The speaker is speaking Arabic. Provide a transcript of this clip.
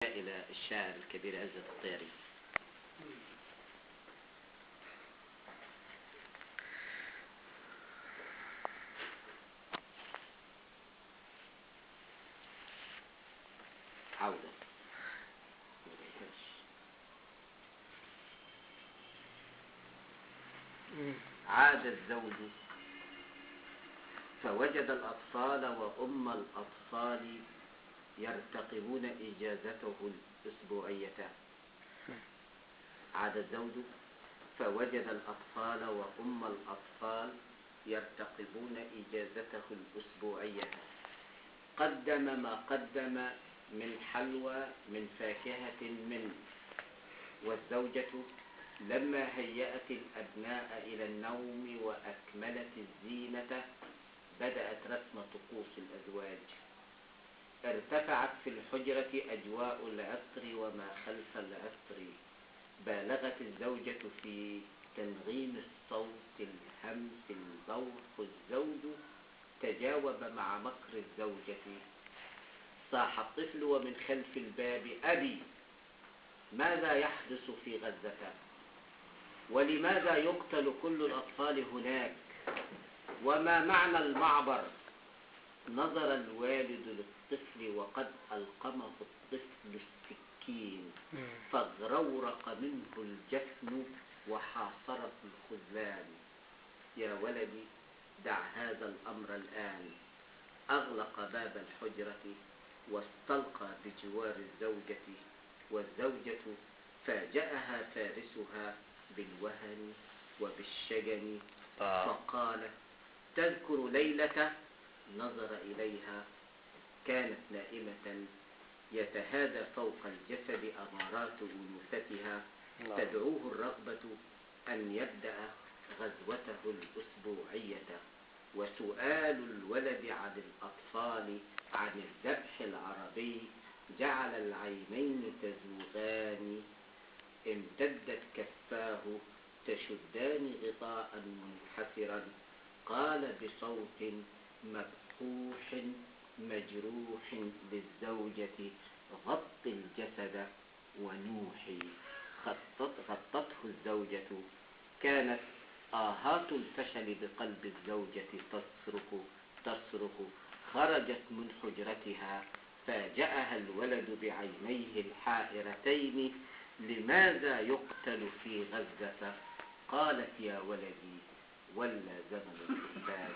إلى الشاعر الكبير عزت الطيري. عودة. عاد الزوج فوجد الأطفال وأم الأطفال يرتقبون إجازته الأسبوعية. عاد الزوج فوجد الأطفال وأم الأطفال يرتقبون إجازته الأسبوعية. قدم ما قدم من حلوى من فاكهة منه، والزوجة لما هيأت الأبناء إلى النوم وأكملت الزينة بدأت رسم طقوس الأزواج. ارتفعت في الحجرة أجواء العطر وما خلف العطر. بالغت الزوجة في تنغيم الصوت الهمس البوق. الزوج تجاوب مع مكر الزوجة. صاح الطفل ومن خلف الباب: أبي، ماذا يحدث في غزة؟ ولماذا يقتل كل الأطفال هناك؟ وما معنى المعبر؟ نظر الوالد للطفل وقد ألقمه الطفل السكين، فاغرورق منه الجفن وحاصره الخذلان. يا ولدي، دع هذا الأمر الآن. أغلق باب الحجرة واستلقى بجوار الزوجة، والزوجة فاجأها فارسها بالوهن وبالشجن فقالت: تذكر ليلة؟ نظر إليها، كانت نائمة يتهادى فوق الجسد أمارات أنوثتها. تدعوه الرغبة أن يبدأ غزوته الأسبوعية. وسؤال الولد عن الأطفال عن الذبح العربي جعل العينين تزوغان. امتدت كفاه تشدان غطاء منحسرا. قال بصوت مبحوح مجروح للزوجة: غط الجسد ونوحي. غطته الزوجة. كانت آهات الفشل بقلب الزوجة تصرخ. خرجت من حجرتها. فاجأها الولد بعينيه الحائرتين: لماذا يقتل في غزة؟ قالت: يا ولدي، ولا زمن الإنسان.